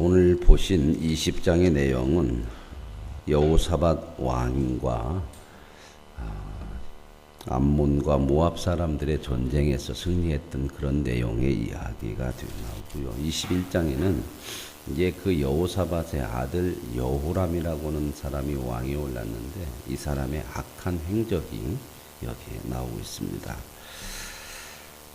오늘 보신 20장의 내용은 여호사밧 왕과 암몬과 모압 사람들의 전쟁에서 승리했던 그런 내용의 이야기가 나오고요. 21장에는 이제 그 여호사밧의 아들 여호람이라고 하는 사람이 왕에 올랐는데 이 사람의 악한 행적이 여기에 나오고 있습니다.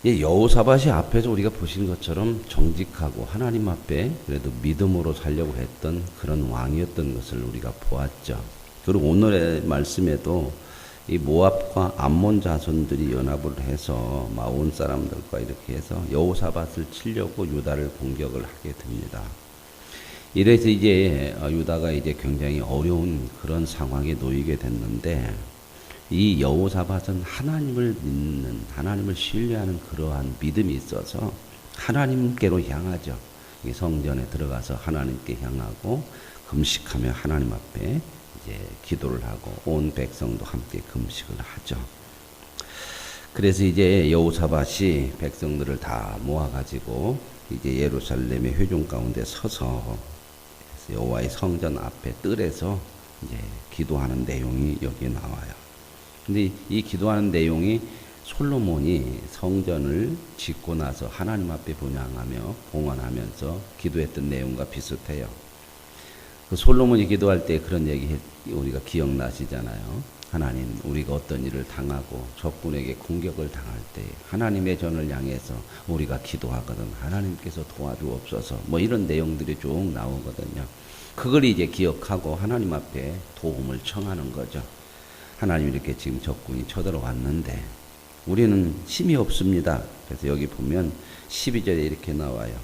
여호사밧이 앞에서 우리가 보신 것처럼 정직하고 하나님 앞에 그래도 믿음으로 살려고 했던 그런 왕이었던 것을 우리가 보았죠. 그리고 오늘의 말씀에도 이 모압과 암몬 자손들이 연합을 해서 마온 사람들과 이렇게 해서 여호사밧을 치려고 유다를 공격을 하게 됩니다. 이래서 이제 유다가 이제 굉장히 어려운 그런 상황에 놓이게 됐는데 이 여호사밧은 하나님을 믿는, 하나님을 신뢰하는 그러한 믿음이 있어서 하나님께로 향하죠. 성전에 들어가서 하나님께 향하고 금식하며 하나님 앞에 이제 기도를 하고 온 백성도 함께 금식을 하죠. 그래서 이제 여호사밧이 백성들을 다 모아가지고 이제 예루살렘의 회중 가운데 서서 여호와의 성전 앞에 뜰에서 이제 기도하는 내용이 여기 나와요. 근데 이 기도하는 내용이 솔로몬이 성전을 짓고 나서 하나님 앞에 분향하며 봉헌하면서 기도했던 내용과 비슷해요. 그 솔로몬이 기도할 때 그런 얘기 우리가 기억나시잖아요. 하나님, 우리가 어떤 일을 당하고 적군에게 공격을 당할 때 하나님의 전을 향해서 우리가 기도하거든 하나님께서 도와주옵소서 뭐 이런 내용들이 쭉 나오거든요. 그걸 이제 기억하고 하나님 앞에 도움을 청하는 거죠. 하나님 이렇게 지금 적군이 쳐들어왔는데 우리는 힘이 없습니다. 그래서 여기 보면 12절에 이렇게 나와요.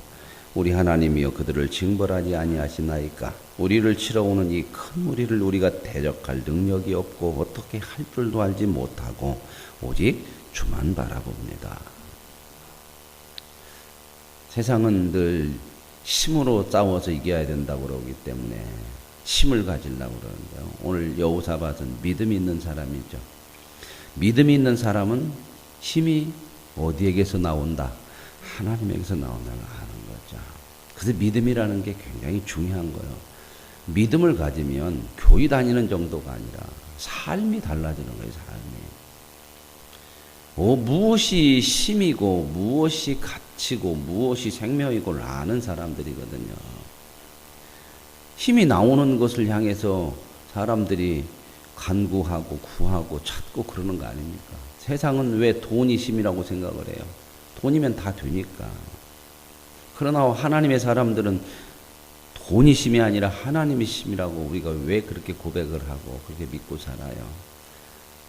우리 하나님이여 그들을 징벌하지 아니하시나이까. 우리를 치러 오는 이 큰 무리를 우리가 대적할 능력이 없고 어떻게 할 줄도 알지 못하고 오직 주만 바라봅니다. 세상은 늘 힘으로 싸워서 이겨야 된다고 그러기 때문에 힘을 가지려고 그러는데요. 오늘 여호사밧은 믿음이 있는 사람이죠. 믿음이 있는 사람은 힘이 어디에게서 나온다? 하나님에게서 나온다는 걸 아는 거죠. 그래서 믿음이라는 게 굉장히 중요한 거예요. 믿음을 가지면 교회 다니는 정도가 아니라 삶이 달라지는 거예요. 삶이. 무엇이 힘이고 무엇이 가치고 무엇이 생명이고를 아는 사람들이거든요. 힘이 나오는 것을 향해서 사람들이 간구하고 구하고 찾고 그러는 거 아닙니까? 세상은 왜 돈이 힘이라고 생각을 해요? 돈이면 다 되니까. 그러나 하나님의 사람들은 돈이 힘이 아니라 하나님이 힘이라고 우리가 왜 그렇게 고백을 하고 그렇게 믿고 살아요?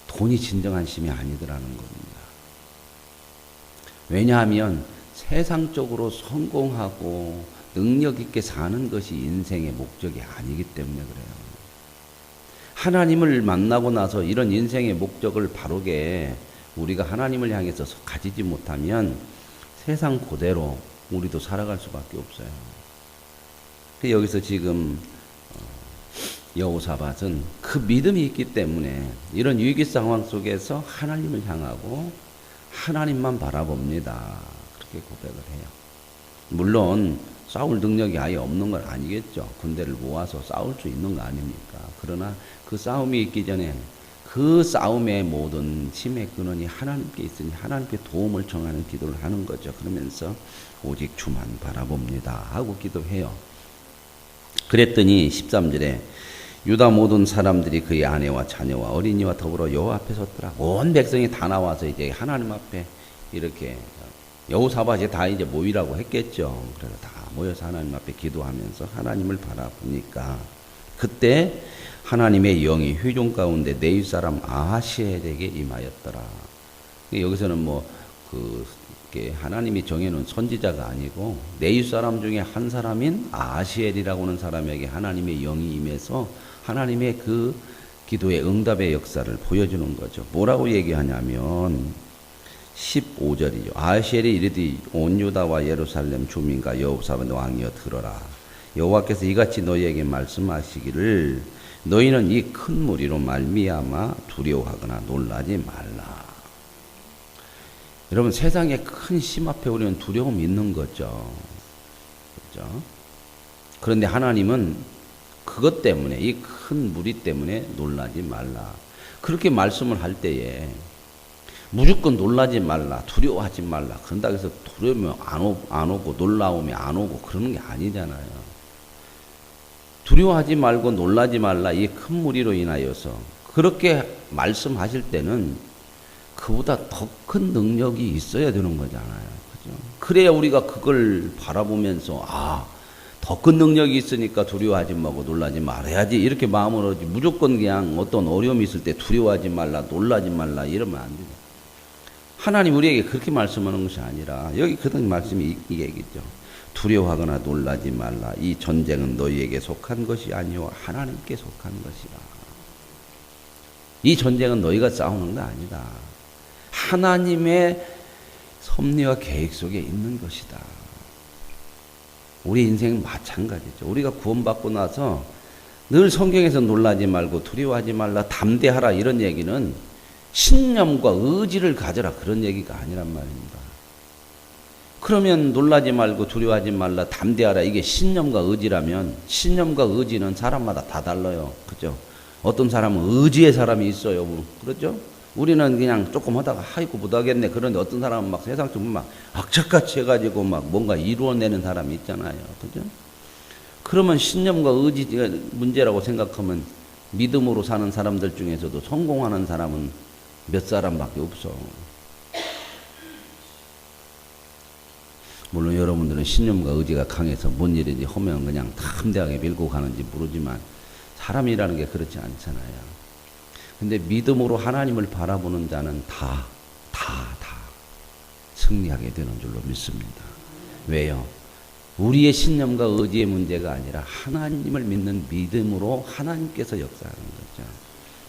돈이 진정한 힘이 아니더라는 겁니다. 왜냐하면 세상적으로 성공하고 능력 있게 사는 것이 인생의 목적이 아니기 때문에 그래요. 하나님을 만나고 나서 이런 인생의 목적을 바르게 우리가 하나님을 향해서 가지지 못하면 세상 그대로 우리도 살아갈 수밖에 없어요. 여기서 지금 여호사밧은 그 믿음이 있기 때문에 이런 위기 상황 속에서 하나님을 향하고 하나님만 바라봅니다. 그렇게 고백을 해요. 물론 싸울 능력이 아예 없는 건 아니겠죠. 군대를 모아서 싸울 수 있는 거 아닙니까? 그러나 그 싸움이 있기 전에 그 싸움의 모든 힘의 근원이 하나님께 있으니 하나님께 도움을 청하는 기도를 하는 거죠. 그러면서 오직 주만 바라봅니다 하고 기도해요. 그랬더니 13절에 유다 모든 사람들이 그의 아내와 자녀와 어린이와 더불어 여호와 앞에 섰더라. 온 백성이 다 나와서 이제 하나님 앞에 이렇게 여호사밧이 다 이제 모이라고 했겠죠. 그래서 다 모여서 하나님 앞에 기도하면서 하나님을 바라보니까 그때 하나님의 영이 회중 가운데 네윗 사람 아하시엘에게 임하였더라. 여기서는 하나님이 정해놓은 선지자가 아니고 네윗 사람 중에 한 사람인 아하시엘이라고 하는 사람에게 하나님의 영이 임해서 하나님의 그 기도의 응답의 역사를 보여주는 거죠. 뭐라고 얘기하냐면 15절이죠. 아하시엘이 이르되 온 유다와 예루살렘 주민과 여호사밧 왕이여 들어라. 여호와께서 이같이 너희에게 말씀하시기를 너희는 이 큰 무리로 말미암아 두려워하거나 놀라지 말라. 여러분 세상의 큰 힘 앞에 우리는 두려움이 있는 거죠. 그렇죠? 그런데 하나님은 그것 때문에, 이 큰 무리 때문에 놀라지 말라. 그렇게 말씀을 할 때에 무조건 놀라지 말라, 두려워하지 말라. 그런다고 해서 두려우면 안 오고 놀라우면 안 오고 그러는 게 아니잖아요. 두려워하지 말고 놀라지 말라. 이 큰 무리로 인하여서 그렇게 말씀하실 때는 그보다 더 큰 능력이 있어야 되는 거잖아요. 그죠? 그래야 우리가 그걸 바라보면서 더 큰 능력이 있으니까 두려워하지 말고 놀라지 말아야지 이렇게 마음으로 하지, 무조건 그냥 어떤 어려움이 있을 때 두려워하지 말라, 놀라지 말라 이러면 안 돼요. 하나님 우리에게 그렇게 말씀하는 것이 아니라 여기 그런 말씀이 이 얘기죠. 두려워하거나 놀라지 말라. 이 전쟁은 너희에게 속한 것이 아니오 하나님께 속한 것이라. 이 전쟁은 너희가 싸우는 거 아니다. 하나님의 섭리와 계획 속에 있는 것이다. 우리 인생은 마찬가지죠. 우리가 구원받고 나서 늘 성경에서 놀라지 말고 두려워하지 말라, 담대하라 이런 얘기는 신념과 의지를 가져라 그런 얘기가 아니란 말입니다. 그러면 놀라지 말고 두려워하지 말라, 담대하라 이게 신념과 의지라면 신념과 의지는 사람마다 다 달라요. 그죠? 어떤 사람은 의지의 사람이 있어요. 그렇죠? 우리는 그냥 조금 하다가 아이고 못하겠네. 그런데 어떤 사람은 막 세상적으로 막 악착같이 해가지고 막 뭔가 이루어내는 사람이 있잖아요. 그죠? 그러면 신념과 의지가 문제라고 생각하면 믿음으로 사는 사람들 중에서도 성공하는 사람은 몇 사람밖에 없어. 물론 여러분들은 신념과 의지가 강해서 뭔 일인지 하면 그냥 담대하게 밀고 가는지 모르지만 사람이라는 게 그렇지 않잖아요. 근데 믿음으로 하나님을 바라보는 자는 다 승리하게 되는 줄로 믿습니다. 왜요? 우리의 신념과 의지의 문제가 아니라 하나님을 믿는 믿음으로 하나님께서 역사하는 거죠.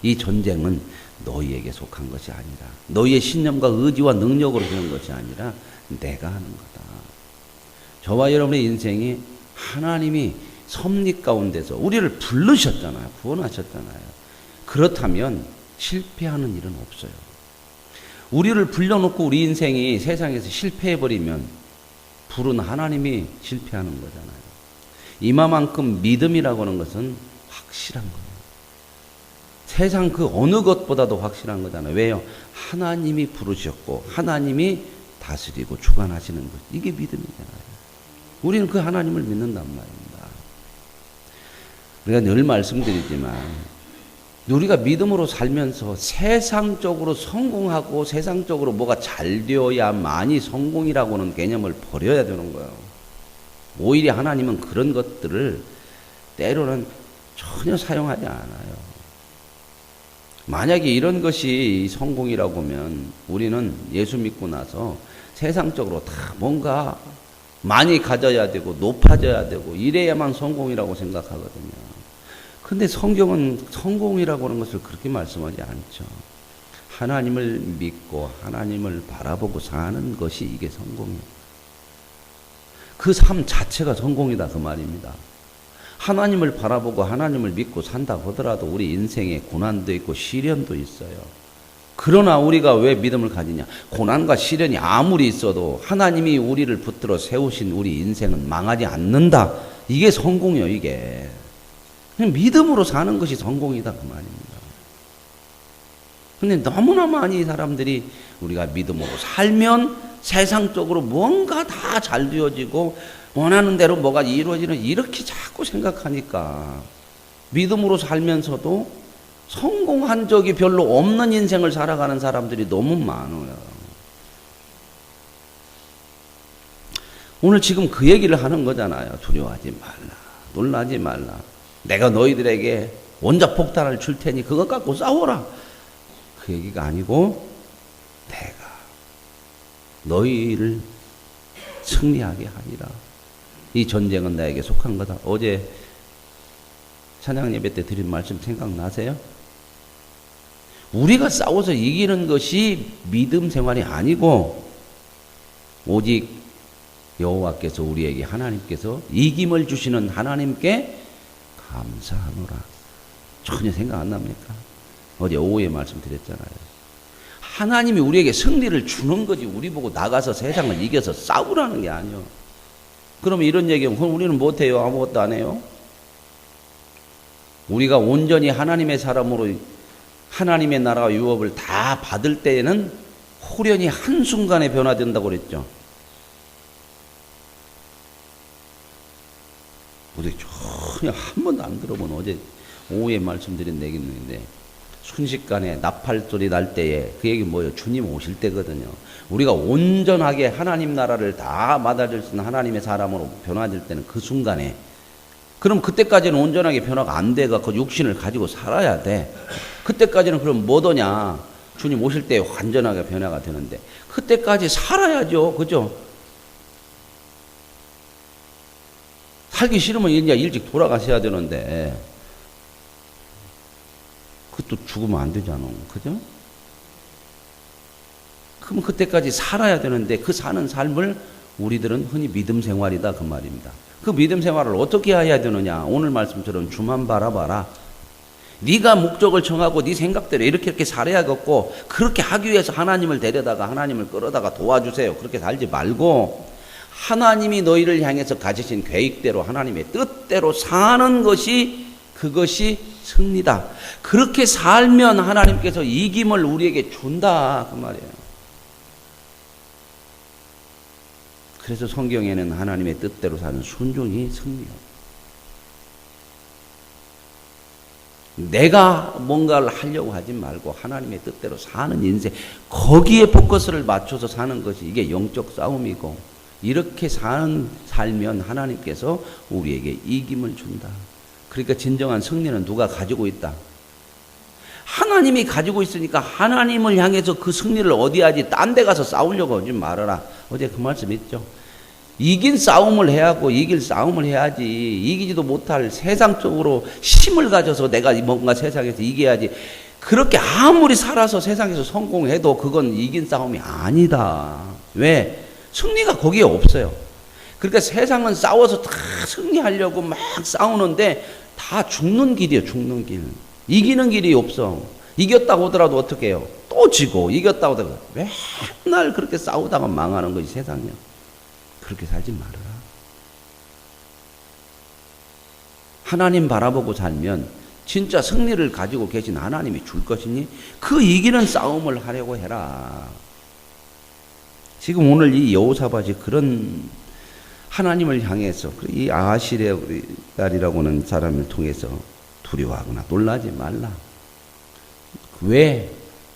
이 전쟁은 너희에게 속한 것이 아니라, 너희의 신념과 의지와 능력으로 되는 것이 아니라 내가 하는 거다. 저와 여러분의 인생이 하나님이 섭리 가운데서 우리를 부르셨잖아요. 구원하셨잖아요. 그렇다면 실패하는 일은 없어요. 우리를 불러놓고 우리 인생이 세상에서 실패해버리면 부른 하나님이 실패하는 거잖아요. 이마만큼 믿음이라고 하는 것은 확실한 거예요. 세상 그 어느 것보다도 확실한 거잖아요. 왜요? 하나님이 부르셨고 하나님이 다스리고 주관하시는 것. 이게 믿음이잖아요. 우리는 그 하나님을 믿는단 말입니다. 우리가 늘 말씀드리지만 우리가 믿음으로 살면서 세상적으로 성공하고 세상적으로 뭐가 잘 되어야만이 성공이라고는 개념을 버려야 되는 거예요. 오히려 하나님은 그런 것들을 때로는 전혀 사용하지 않아요. 만약에 이런 것이 성공이라고 하면 우리는 예수 믿고 나서 세상적으로 다 뭔가 많이 가져야 되고 높아져야 되고 이래야만 성공이라고 생각하거든요. 근데 성경은 성공이라고 하는 것을 그렇게 말씀하지 않죠. 하나님을 믿고 하나님을 바라보고 사는 것이 이게 성공이에요. 그 삶 자체가 성공이다 그 말입니다. 하나님을 바라보고 하나님을 믿고 산다 하더라도 우리 인생에 고난도 있고 시련도 있어요. 그러나 우리가 왜 믿음을 가지냐? 고난과 시련이 아무리 있어도 하나님이 우리를 붙들어 세우신 우리 인생은 망하지 않는다. 이게 성공이에요, 이게. 그냥 믿음으로 사는 것이 성공이다 그 말입니다. 근데 너무나 많이 사람들이 우리가 믿음으로 살면 세상적으로 뭔가 다 잘 되어지고 원하는 대로 뭐가 이루어지는 이렇게 자꾸 생각하니까 믿음으로 살면서도 성공한 적이 별로 없는 인생을 살아가는 사람들이 너무 많아요. 오늘 지금 그 얘기를 하는 거잖아요. 두려워하지 말라. 놀라지 말라. 내가 너희들에게 원자폭탄을 줄 테니 그것 갖고 싸워라. 그 얘기가 아니고 내가 너희를 승리하게 하리라. 이 전쟁은 나에게 속한 거다. 어제 찬양 예배 때 드린 말씀 생각나세요? 우리가 싸워서 이기는 것이 믿음 생활이 아니고 오직 여호와께서 우리에게 하나님께서 이김을 주시는 하나님께 감사하노라. 전혀 생각 안 납니까? 어제 오후에 말씀드렸잖아요. 하나님이 우리에게 승리를 주는 거지 우리 보고 나가서 세상을 이겨서 싸우라는 게 아니요. 그러면 이런 얘기하면 그럼 우리는 못해요? 아무것도 안 해요? 우리가 온전히 하나님의 사람으로 하나님의 나라와 유업을 다 받을 때에는 호련히 한순간에 변화된다고 그랬죠. 우리 전혀 한 번도 안 들어본 어제 오후에 말씀드린 얘기인데 순식간에 나팔 소리 날 때에 그 얘기 뭐예요? 주님 오실 때거든요. 우리가 온전하게 하나님 나라를 다 받아줄 수 있는 하나님의 사람으로 변화될 때는 그 순간에 그럼 그때까지는 온전하게 변화가 안 돼가 그 육신을 가지고 살아야 돼. 그때까지는 그럼 뭐더냐? 주님 오실 때 완전하게 변화가 되는데 그때까지 살아야죠. 그죠? 살기 싫으면 이제 일찍 돌아가셔야 되는데 그것도 죽으면 안 되잖아. 그죠? 그럼 그때까지 살아야 되는데 그 사는 삶을 우리들은 흔히 믿음 생활이다 그 말입니다. 그 믿음 생활을 어떻게 해야 되느냐? 오늘 말씀처럼 주만 바라봐라. 네가 목적을 정하고 네 생각대로 이렇게 살아야겠고 그렇게 하기 위해서 하나님을 데려다가 하나님을 끌어다가 도와주세요. 그렇게 살지 말고 하나님이 너희를 향해서 가지신 계획대로 하나님의 뜻대로 사는 것이 그것이 승리다. 그렇게 살면 하나님께서 이김을 우리에게 준다 그 말이에요. 그래서 성경에는 하나님의 뜻대로 사는 순종이 승리예요. 내가 뭔가를 하려고 하지 말고 하나님의 뜻대로 사는 인생, 거기에 포커스를 맞춰서 사는 것이 이게 영적 싸움이고 이렇게 살면 하나님께서 우리에게 이김을 준다. 그러니까 진정한 승리는 누가 가지고 있다? 하나님이 가지고 있으니까 하나님을 향해서 그 승리를 어디 하지 딴 데 가서 싸우려고 하지 말아라. 어제 그 말씀 있죠. 이긴 싸움을 해야 하고 이길 싸움을 해야지. 이기지도 못할 세상적으로 힘을 가져서 내가 뭔가 세상에서 이겨야지. 그렇게 아무리 살아서 세상에서 성공해도 그건 이긴 싸움이 아니다. 왜? 승리가 거기에 없어요. 그러니까 세상은 싸워서 다 승리하려고 막 싸우는데 다 죽는 길이에요. 죽는 길. 이기는 길이 없어. 이겼다고 하더라도 어떻게 해요? 또 지고 이겼다고 하더라도 맨날 그렇게 싸우다가 망하는 것이 세상이야. 그렇게 살지 말아라. 하나님 바라보고 살면 진짜 승리를 가지고 계신 하나님이 줄 것이니 그 이기는 싸움을 하려고 해라. 지금 오늘 이 여호사밧이 그런 하나님을 향해서 이 아하시랴이라고 하는 사람을 통해서 두려워하거나 놀라지 말라. 왜?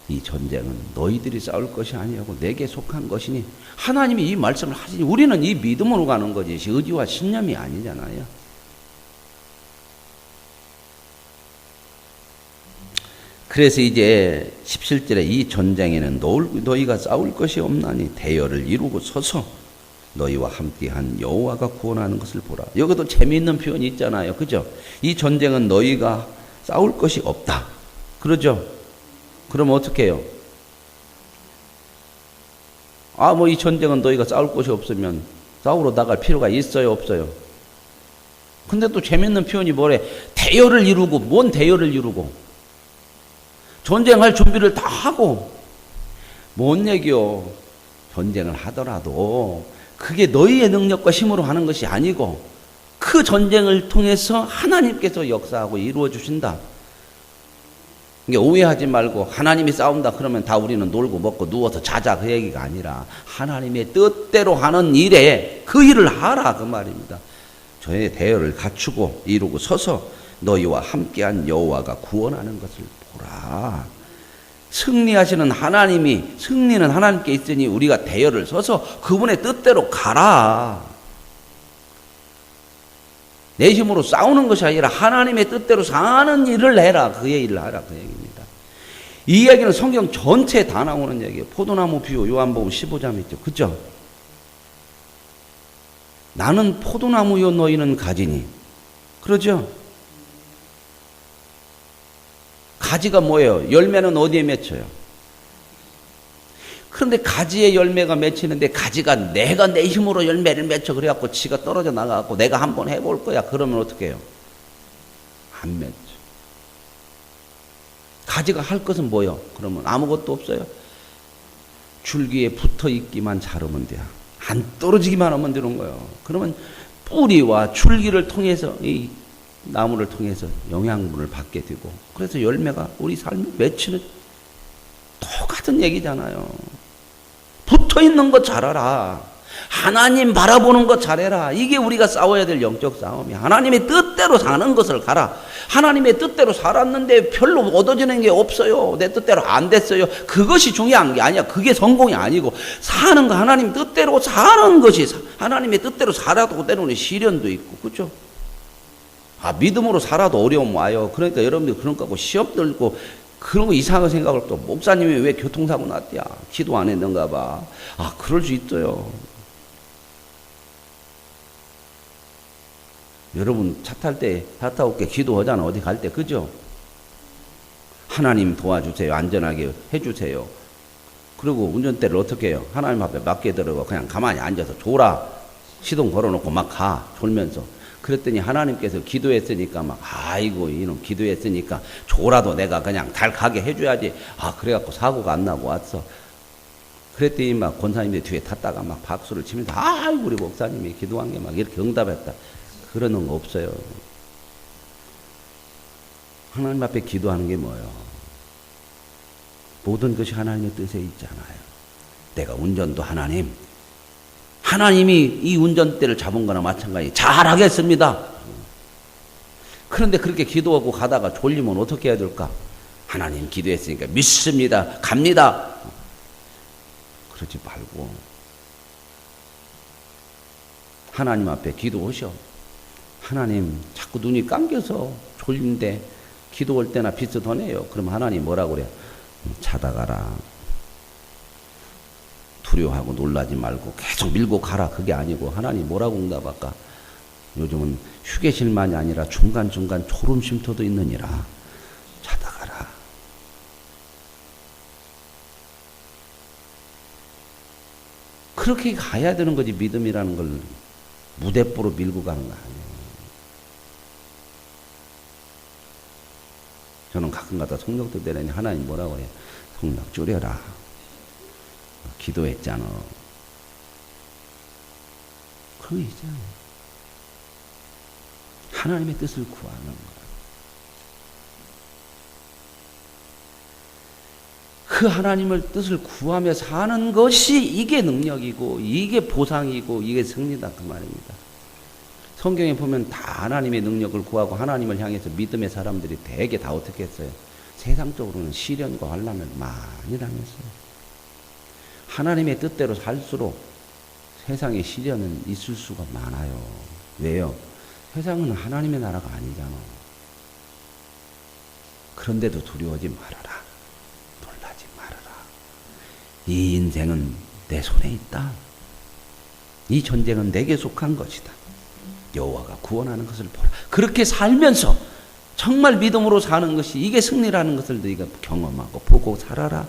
이 전쟁은 너희들이 싸울 것이 아니고 내게 속한 것이니 하나님이 이 말씀을 하시니 우리는 이 믿음으로 가는 거지 의지와 신념이 아니잖아요. 그래서 이제 17절에 이 전쟁에는 너희가 싸울 것이 없나니 대열을 이루고 서서 너희와 함께한 여호와가 구원하는 것을 보라. 여기도 재미있는 표현이 있잖아요. 그죠? 이 전쟁은 너희가 싸울 것이 없다. 그러죠? 그럼 어떻게 해요? 이 전쟁은 너희가 싸울 것이 없으면 싸우러 나갈 필요가 있어요? 없어요? 근데 또 재밌는 표현이 뭐래? 대열을 이루고, 뭔 대열을 이루고? 전쟁할 준비를 다 하고, 뭔 얘기요? 전쟁을 하더라도, 그게 너희의 능력과 힘으로 하는 것이 아니고, 그 전쟁을 통해서 하나님께서 역사하고 이루어 주신다. 오해하지 말고 하나님이 싸운다 그러면 다 우리는 놀고 먹고 누워서 자자 그 얘기가 아니라 하나님의 뜻대로 하는 일에 그 일을 하라 그 말입니다. 저의 대열을 갖추고 이루고 서서 너희와 함께한 여호와가 구원하는 것을 보라. 승리하시는 하나님이 승리는 하나님께 있으니 우리가 대열을 서서 그분의 뜻대로 가라. 내 힘으로 싸우는 것이 아니라 하나님의 뜻대로 사는 일을 해라. 그의 일을 하라. 그 얘기입니다. 이 이야기는 성경 전체에 다 나오는 얘기예요. 포도나무 비유 요한복음 15장 있죠. 그죠? 나는 포도나무요 너희는 가지니. 그러죠? 가지가 뭐예요? 열매는 어디에 맺혀요? 그런데 가지에 열매가 맺히는데 가지가 내가 내 힘으로 열매를 맺혀 그래갖고 지가 떨어져 나가갖고 내가 한번 해볼 거야. 그러면 어떻게 해요? 안 맺죠. 가지가 할 것은 뭐요? 그러면 아무것도 없어요. 줄기에 붙어 있기만 잘하면 돼요. 안 떨어지기만 하면 되는 거예요. 그러면 뿌리와 줄기를 통해서 이 나무를 통해서 영양분을 받게 되고, 그래서 열매가 우리 삶에 맺히는 똑같은 얘기잖아요. 붙어 있는 거 잘하라. 하나님 바라보는 거 잘해라. 이게 우리가 싸워야 될 영적 싸움이야. 하나님의 뜻대로 사는 것을 가라. 하나님의 뜻대로 살았는데 별로 얻어지는 게 없어요. 내 뜻대로 안 됐어요. 그것이 중요한 게 아니야. 그게 성공이 아니고, 사는 거 하나님 뜻대로 사는 것이, 하나님의 뜻대로 살아도 때로는 시련도 있고, 그렇죠? 믿음으로 살아도 어려움 와요. 그러니까 여러분들 그런 거 하고 시험 들고 그런 거 이상한 생각을 또, 목사님이 왜 교통사고 났대야? 기도 안 했는가 봐. 그럴 수 있어요. 여러분 차 탈 때 차 타고 기도하잖아. 어디 갈 때, 그죠? 하나님 도와주세요. 안전하게 해주세요. 그리고 운전대를 어떻게 해요? 하나님 앞에 맞게 들어가 그냥 가만히 앉아서 졸아. 시동 걸어놓고 막 가. 졸면서. 그랬더니 하나님께서 기도했으니까 막, 아이고 이놈 기도했으니까 졸아도 내가 그냥 잘 가게 해줘야지. 그래갖고 사고가 안 나고 왔어. 그랬더니 막 권사님들 뒤에 탔다가 막 박수를 치면서, 아이고 우리 목사님이 기도한 게 막 이렇게 응답했다. 그러는 거 없어요. 하나님 앞에 기도하는 게 뭐예요? 모든 것이 하나님의 뜻에 있잖아요. 내가 운전도 하나님이 이 운전대를 잡은 거나 마찬가지 잘하겠습니다. 그런데 그렇게 기도하고 가다가 졸리면 어떻게 해야 될까? 하나님 기도했으니까 믿습니다. 갑니다. 그러지 말고 하나님 앞에 기도하셔. 하나님 자꾸 눈이 감겨서 졸린데 기도할 때나 비슷하네요. 그럼 하나님 뭐라고 그래요? 자다가라. 두려워하고 놀라지 말고 계속 밀고 가라. 그게 아니고 하나님 뭐라고 응답할까? 요즘은 휴게실만이 아니라 중간중간 졸음 쉼터도 있느니라. 자다가라. 그렇게 가야 되는 거지. 믿음이라는 걸 무대뽀로 밀고 가는 거 아니에요. 저는 가끔가다 성령들 되려니 하나님 뭐라고 해요? 성령 줄여라. 기도했잖아. 그거 있잖아요. 하나님의 뜻을 구하는 거야. 그 하나님의 뜻을 구하며 사는 것이 이게 능력이고 이게 보상이고 이게 승리다 그 말입니다. 성경에 보면 다 하나님의 능력을 구하고 하나님을 향해서 믿음의 사람들이 대개 다 어떻게 했어요? 세상적으로는 시련과 환난을 많이 당했어요. 하나님의 뜻대로 살수록 세상에 시련은 있을 수가 많아요. 왜요? 세상은 하나님의 나라가 아니잖아. 그런데도 두려워하지 말아라. 놀라지 말아라. 이 인생은 내 손에 있다. 이 전쟁은 내게 속한 것이다. 여호와가 구원하는 것을 보라. 그렇게 살면서 정말 믿음으로 사는 것이 이게 승리라는 것을 너희가 경험하고 보고 살아라.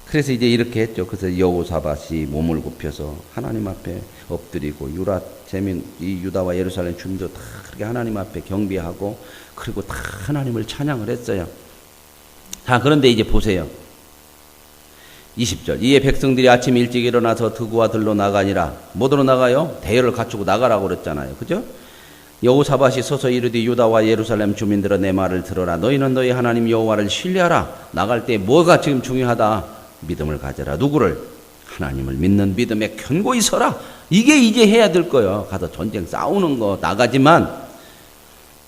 그래서 이제 이렇게 했죠. 그래서 여호사밧이 몸을 굽혀서 하나님 앞에 엎드리고 이 유다와 예루살렘 주민도 다 그렇게 하나님 앞에 경배하고 그리고 다 하나님을 찬양을 했어요. 자, 그런데 이제 보세요. 20절. 이에 백성들이 아침 일찍 일어나서 드구와 들로 나가니라. 뭐로 나가요? 대열을 갖추고 나가라고 그랬잖아요. 그죠? 여호사밧이 서서 이르되 유다와 예루살렘 주민들아 내 말을 들어라. 너희는 너희 하나님 여호와를 신뢰하라. 나갈 때 뭐가 지금 중요하다? 믿음을 가져라. 누구를? 하나님을 믿는 믿음에 견고히 서라. 이게 이제 해야 될 거예요. 가서 전쟁 싸우는 거 나가지만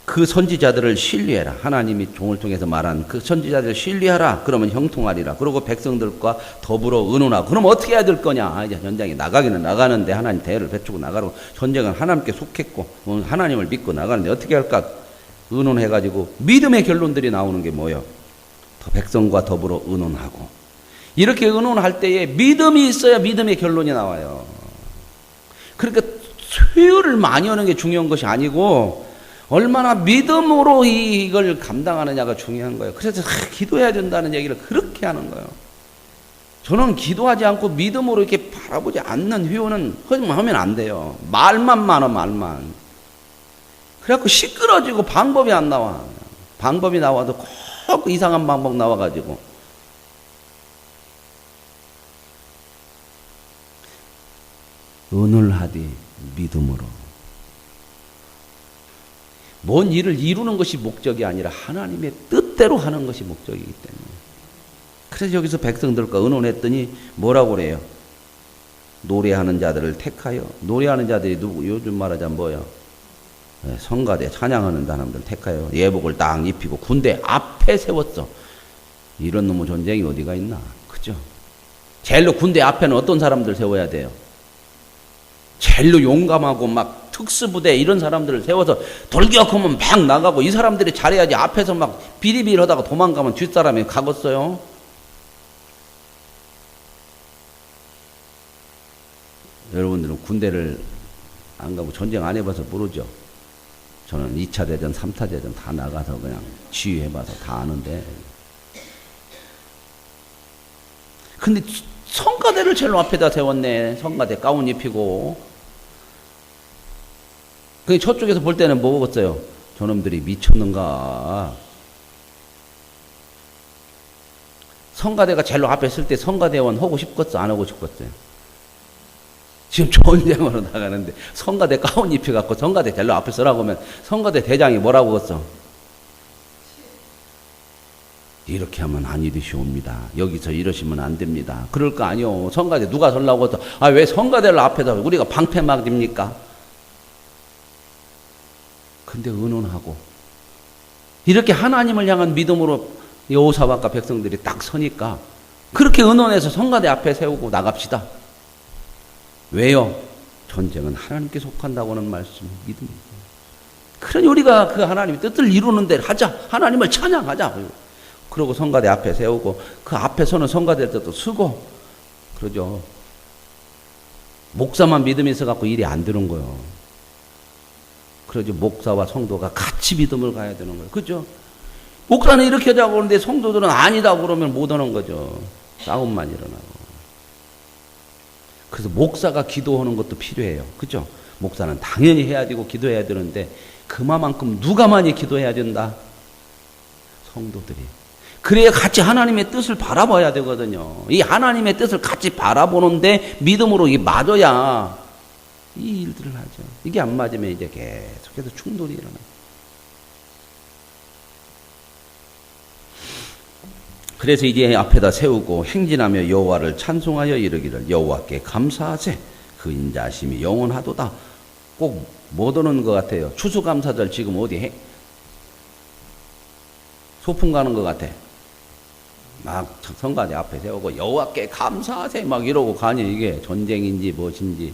그 선지자들을 신뢰해라. 하나님이 종을 통해서 말한 그 선지자들을 신뢰하라. 그러면 형통하리라. 그리고 백성들과 더불어 의논하고. 그럼 어떻게 해야 될 거냐? 이제 전쟁에 나가기는 나가는데 하나님 대열을 갖추고 나가라고. 전쟁은 하나님께 속했고 하나님을 믿고 나가는데 어떻게 할까? 의논해가지고 믿음의 결론들이 나오는 게 뭐예요? 백성과 더불어 의논하고. 이렇게 의논할 때에 믿음이 있어야 믿음의 결론이 나와요. 그러니까 수요를 많이 하는 게 중요한 것이 아니고 얼마나 믿음으로 이걸 감당하느냐가 중요한 거예요. 그래서 기도해야 된다는 얘기를 그렇게 하는 거예요. 저는 기도하지 않고 믿음으로 이렇게 바라보지 않는 회원은 하면 안 돼요. 말만 많아, 말만. 그래갖고 시끄러지고 방법이 안 나와. 방법이 나와도 꼭 이상한 방법 나와가지고. 은을 하되 믿음으로. 뭔 일을 이루는 것이 목적이 아니라 하나님의 뜻대로 하는 것이 목적이기 때문에. 그래서 여기서 백성들과 의논했더니 뭐라고 그래요? 노래하는 자들을 택하여. 노래하는 자들이 누구? 요즘 말하자면 뭐예요? 성가대 찬양하는 사람들 택하여 예복을 딱 입히고 군대 앞에 세웠어. 이런 놈의 전쟁이 어디가 있나? 그죠? 제일로 군대 앞에는 어떤 사람들 세워야 돼요? 제일로 용감하고 막 특수부대 이런 사람들을 세워서 돌격하면 막 나가고, 이 사람들이 잘해야지. 앞에서 막 비리비리 하다가 도망가면 뒷사람이 가겠어요? 여러분들은 군대를 안 가고 전쟁 안 해봐서 모르죠. 저는 2차 대전, 3차 대전 다 나가서 그냥 지휘해봐서 다 아는데. 근데 성가대를 제일 앞에다 세웠네. 성가대 가운 입히고. 그 저쪽에서 볼 때는 뭐 보겠어요? 저놈들이 미쳤는가? 성가대가 제일 앞에 쓸 때 성가대원 하고 싶겠어? 안 하고 싶겠어요? 지금 전쟁으로 나가는데 성가대 가운 입혀갖고 성가대 제일 앞에 서라고 하면 성가대 대장이 뭐라고 했어? 이렇게 하면 안 이르시옵니다. 여기서 이러시면 안 됩니다. 그럴 거 아니요. 성가대 누가 설라고 했어? 아, 왜 성가대를 앞에다 우리가 방패막입니까? 근데 의논하고 이렇게 하나님을 향한 믿음으로 여호사밧과 백성들이 딱 서니까 그렇게 의논해서 성가대 앞에 세우고 나갑시다. 왜요? 전쟁은 하나님께 속한다고 하는 말씀, 믿음이에요. 그러니 우리가 그 하나님의 뜻을 이루는 대로 하자. 하나님을 찬양하자. 그러고 성가대 앞에 세우고 그 앞에 서는 성가대들도 쓰고 그러죠. 목사만 믿음이 있어갖고 일이 안 되는 거예요. 그러죠. 목사와 성도가 같이 믿음을 가야 되는 거예요. 그죠? 목사는 이렇게 하자고 그러는데 성도들은 아니다고 그러면 못 하는 거죠. 싸움만 일어나고. 그래서 목사가 기도하는 것도 필요해요. 그죠? 목사는 당연히 해야 되고 기도해야 되는데 그만큼 누가 많이 기도해야 된다? 성도들이. 그래야 같이 하나님의 뜻을 바라봐야 되거든요. 이 하나님의 뜻을 같이 바라보는데 믿음으로 이 맞아야 이 일들을 하죠. 이게 안 맞으면 이제 계속해서 충돌이 일어나요. 그래서 이제 앞에다 세우고 행진하며 여호와를 찬송하여 이르기를 여호와께 감사하세. 그 인자심이 영원하도다. 꼭 못 오는 것 같아요. 추수감사절 지금 어디 해? 소풍 가는 것 같아. 막 성가대 앞에 세우고 여호와께 감사하세 막 이러고 가니 이게 전쟁인지 무엇인지.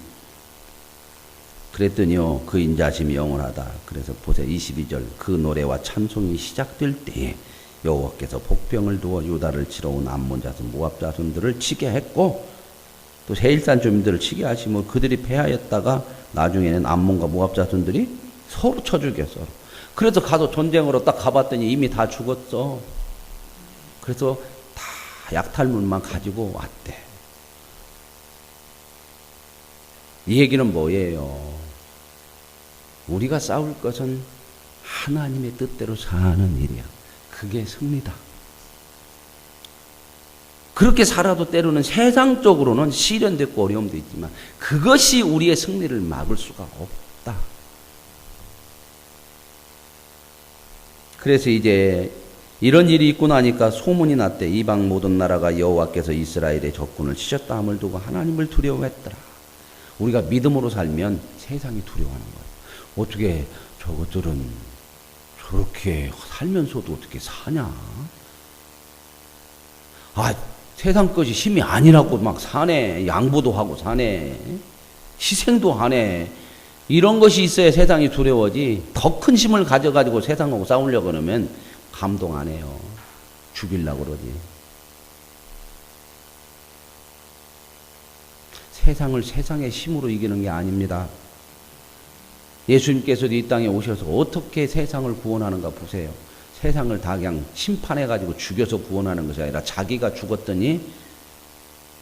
그랬더니요 그 인자심이 영원하다. 그래서 보세요 22절 그 노래와 찬송이 시작될 때에 여호와께서 복병을 두어 유다를 치러 온 암몬 자손 모압 자손들을 치게 했고 또 세일산 주민들을 치게 하시며 그들이 패하였다가 나중에는 암몬과 모압 자손들이 서로 쳐 죽였어. 그래서 가서 전쟁으로 딱 가봤더니 이미 다 죽었어. 그래서 다 약탈물만 가지고 왔대. 이 얘기는 뭐예요? 우리가 싸울 것은 하나님의 뜻대로 사는 일이야. 그게 승리다. 그렇게 살아도 때로는 세상적으로는 시련도 있고 어려움도 있지만 그것이 우리의 승리를 막을 수가 없다. 그래서 이제 이런 일이 있고 나니까 소문이 났대. 이방 모든 나라가 여호와께서 이스라엘의 적군을 치셨다 함을 두고 하나님을 두려워했더라. 우리가 믿음으로 살면 세상이 두려워하는 거예요. 어떻게 저것들은 저렇게 살면서도 어떻게 사냐? 아, 세상 것이 힘이 아니라고 막 사네. 양보도 하고 사네. 희생도 하네. 이런 것이 있어야 세상이 두려워지. 더 큰 힘을 가져가지고 세상하고 싸우려고 그러면 감동 안 해요. 죽이려고 그러지. 세상을 세상의 힘으로 이기는 게 아닙니다. 예수님께서도 이 땅에 오셔서 어떻게 세상을 구원하는가 보세요. 세상을 다 그냥 심판해가지고 죽여서 구원하는 것이 아니라 자기가 죽었더니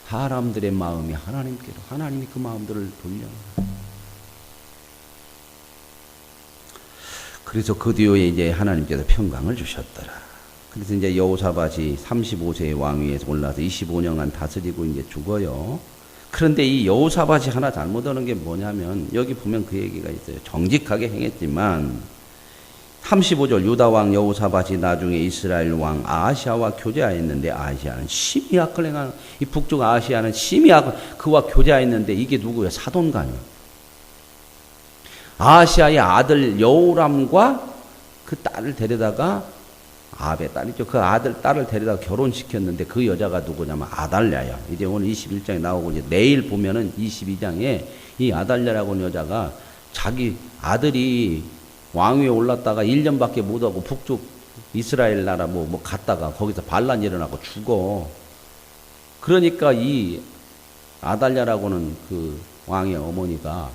사람들의 마음이 하나님께로, 하나님이 그 마음들을 돌려. 그래서 그 뒤에 이제 하나님께서 평강을 주셨더라. 그래서 이제 여호사밧이 35세의 왕위에 올라서 25년간 다스리고 이제 죽어요. 그런데 이 여호사밧이 하나 잘못하는 게 뭐냐면 여기 보면 그 얘기가 있어요. 정직하게 행했지만 35절 유다 왕 여호사밧이 나중에 이스라엘 왕 아하시아와 교제하였는데 아하시아는 심히 악을 행하는 이 북쪽 아하시아는 심히 그와 교제하였는데 이게 누구예요? 사돈간이요. 아하시아의 아들 여호람과 그 딸을 데려다가 아합의 딸이죠. 그 딸을 데려다가 결혼시켰는데 그 여자가 누구냐면 아달랴야. 이제 오늘 21장에 나오고 이제 내일 보면은 22장에 이 아달랴라고 하는 여자가 자기 아들이 왕위에 올랐다가 1년밖에 못하고 북쪽 이스라엘 나라 뭐 갔다가 거기서 반란 일어나고 죽어. 그러니까 이 아달랴라고는 그 왕의 어머니가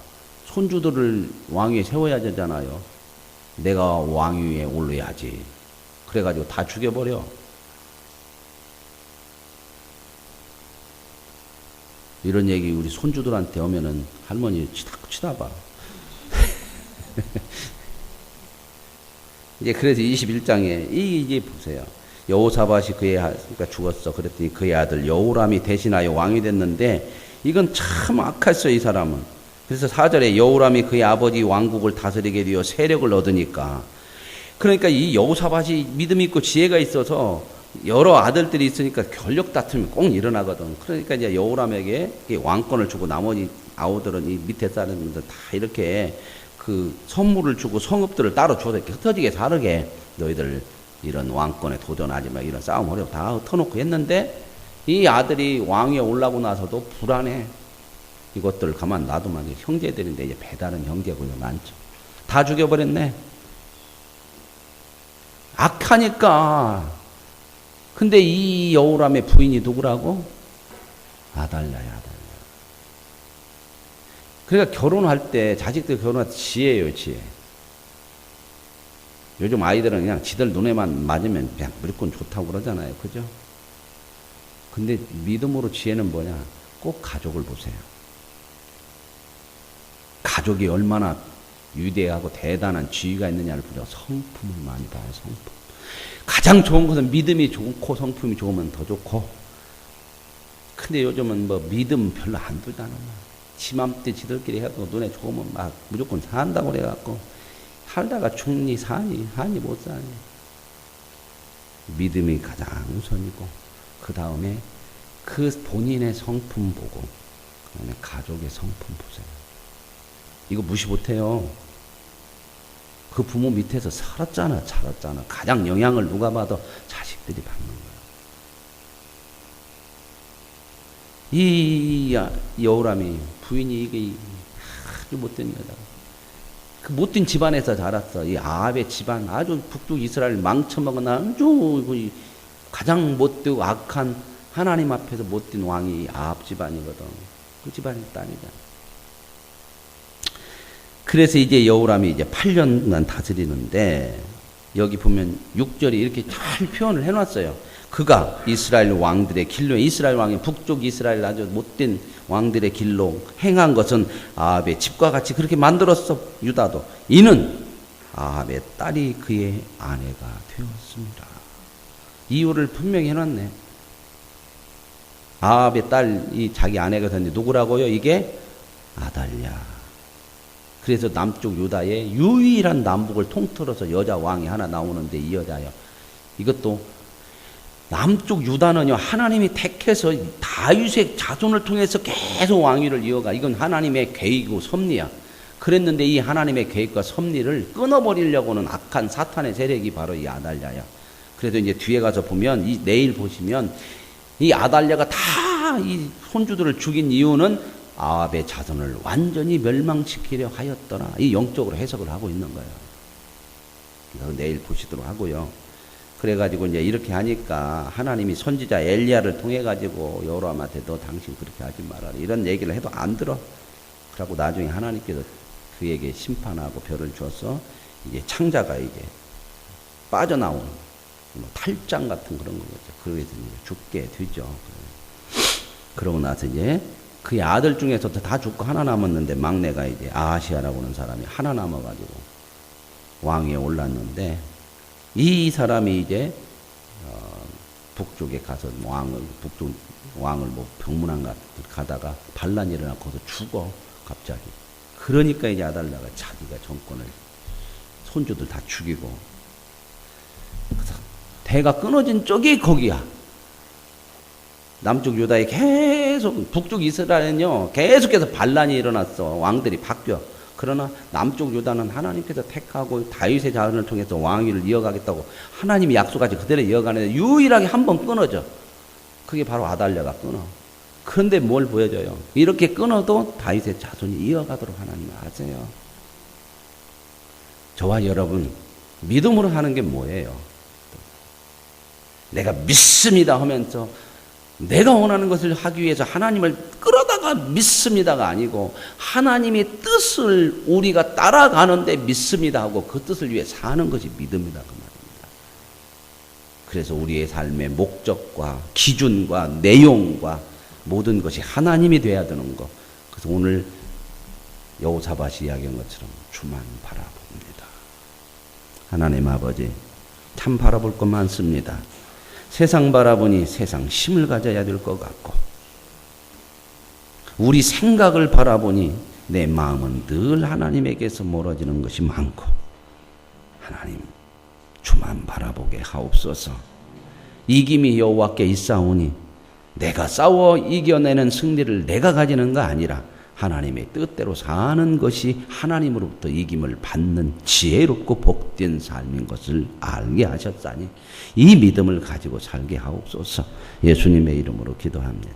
손주들을 왕위에 세워야 되잖아요. 내가 왕위에 올라야지. 그래가지고 다 죽여버려. 이런 얘기 우리 손주들한테 오면은 할머니 치다봐. 이제 그래서 21장에 이제 보세요. 여호사밧이 그러니까 죽었어. 그랬더니 그의 아들 여호람이 대신하여 왕이 됐는데 이건 참 악했어요, 이 사람은. 그래서 4절에 여호람이 그의 아버지 왕국을 다스리게 되어 세력을 얻으니까. 그러니까 이 여호사밧이 믿음이 있고 지혜가 있어서 여러 아들들이 있으니까 권력 다툼이 꼭 일어나거든. 그러니까 이제 여호람에게 왕권을 주고 나머지 아우들은 이 밑에 사람들 다 이렇게 그 선물을 주고 성읍들을 따로 줘서 이렇게 흩어지게 다르게 너희들 이런 왕권에 도전하지 마 이런 싸움 어려워 다 흩어놓고 했는데 이 아들이 왕위에 올라고 나서도 불안해. 이것들 가만 놔두면 형제들인데 이제 배다른 형제고요 많죠. 다 죽여버렸네. 악하니까. 근데 이 여호람의 부인이 누구라고? 아달랴야, 아달랴. 그러니까 결혼할 때, 자식들 결혼할 때 지혜예요, 지혜. 요즘 아이들은 그냥 지들 눈에만 맞으면 그냥 무조건 좋다고 그러잖아요. 그죠? 근데 믿음으로 지혜는 뭐냐? 꼭 가족을 보세요. 가족이 얼마나 위대하고 대단한 지위가 있느냐를 보죠. 성품을 많이 봐요, 성품. 가장 좋은 것은 믿음이 좋고 성품이 좋으면 더 좋고. 근데 요즘은 뭐 믿음 별로 안 두잖아. 지맘때 지들끼리 해도 눈에 좋으면 막 무조건 산다고 그래갖고 살다가 죽니 사니 못 사니. 믿음이 가장 우선이고 그 다음에 그 본인의 성품 보고 그 다음에 가족의 성품 보세요. 이거 무시 못해요. 그 부모 밑에서 살았잖아. 가장 영향을 누가 받아? 자식들이 받는 거야. 이 여호람이 부인이 이게 아주 못된 여자. 그 못된 집안에서 자랐어. 이 아합의 집안 아주 북쪽 이스라엘 망쳐먹은 아주 가장 못되고 악한 하나님 앞에서 못된 왕이 아합 집안이거든. 그 집안의 딸이잖아. 그래서 이제 여호람이 이제 8년간 다스리는데 여기 보면 6절이 이렇게 잘 표현을 해놨어요. 그가 이스라엘 왕들의 길로 이스라엘 왕이 북쪽 이스라엘 아주 못된 왕들의 길로 행한 것은 아합의 집과 같이 그렇게 만들었어. 유다도 이는 아합의 딸이 그의 아내가 되었습니다. 이유를 분명히 해놨네. 아합의 딸이 자기 아내가 됐는데 누구라고요? 이게 아달랴. 그래서 남쪽 유다의 유일한 남북을 통틀어서 여자 왕이 하나 나오는데 이 여자요. 이것도 남쪽 유다는요 하나님이 택해서 다윗의 자손을 통해서 계속 왕위를 이어가. 이건 하나님의 계획이고 섭리야. 그랬는데 이 하나님의 계획과 섭리를 끊어버리려고는 악한 사탄의 세력이 바로 이 아달랴야. 그래서 이제 뒤에 가서 보면 내일 보시면 이 아달랴가 다 이 손주들을 죽인 이유는 아합의 자손을 완전히 멸망시키려 하였더라. 이 영적으로 해석을 하고 있는 거예요. 그래서 내일 보시도록 하고요. 그래가지고 이제 이렇게 하니까 하나님이 선지자 엘리야를 통해 가지고 여호람한테 너 당신 그렇게 하지 말아라 이런 얘기를 해도 안 들어. 그러고 나중에 하나님께서 그에게 심판하고 벌을 줘서 이제 창자가 이제 빠져나온 탈장 같은 그런 거죠. 그래서 이제 죽게 되죠. 그러고 나서 이제 그의 아들 중에서도 다 죽고 하나 남았는데 막내가 이제 아하시아라고 하는 사람이 하나 남아가지고 왕위에 올랐는데 이 사람이 이제 북쪽에 가서 북쪽 왕을 뭐 병문안 가다가 반란이 일어나고 거기서 죽어 갑자기. 그러니까 이제 아달랴가 자기가 정권을 손주들 다 죽이고, 그래서 대가 끊어진 쪽이 거기야. 남쪽 유다에 계속, 북쪽 이스라엘은요 계속해서 반란이 일어났어. 왕들이 바뀌어. 그러나 남쪽 유다는 하나님께서 택하고 다윗의 자손을 통해서 왕위를 이어가겠다고 하나님이 약속하지 그대로 이어가는데 유일하게 한 번 끊어져. 그게 바로 아달랴가 끊어. 그런데 뭘 보여줘요? 이렇게 끊어도 다윗의 자손이 이어가도록 하나님은 하세요. 저와 여러분 믿음으로 하는 게 뭐예요? 내가 믿습니다 하면서 내가 원하는 것을 하기 위해서 하나님을 끌어다가 믿습니다가 아니고 하나님의 뜻을 우리가 따라가는데 믿습니다 하고 그 뜻을 위해 사는 것이 믿음이다 그 말입니다. 그래서 우리의 삶의 목적과 기준과 내용과 모든 것이 하나님이 돼야 되는 것. 그래서 오늘 여호사밧이 이야기한 것처럼 주만 바라봅니다. 하나님 아버지 참 바라볼 것 많습니다. 세상 바라보니 세상 힘을 가져야 될 것 같고, 우리 생각을 바라보니 내 마음은 늘 하나님에게서 멀어지는 것이 많고, 하나님 주만 바라보게 하옵소서. 이김이 여호와께 있사오니 내가 싸워 이겨내는 승리를 내가 가지는 거 아니라 하나님의 뜻대로 사는 것이 하나님으로부터 이김을 받는 지혜롭고 복된 삶인 것을 알게 하셨사니 이 믿음을 가지고 살게 하옵소서. 예수님의 이름으로 기도합니다.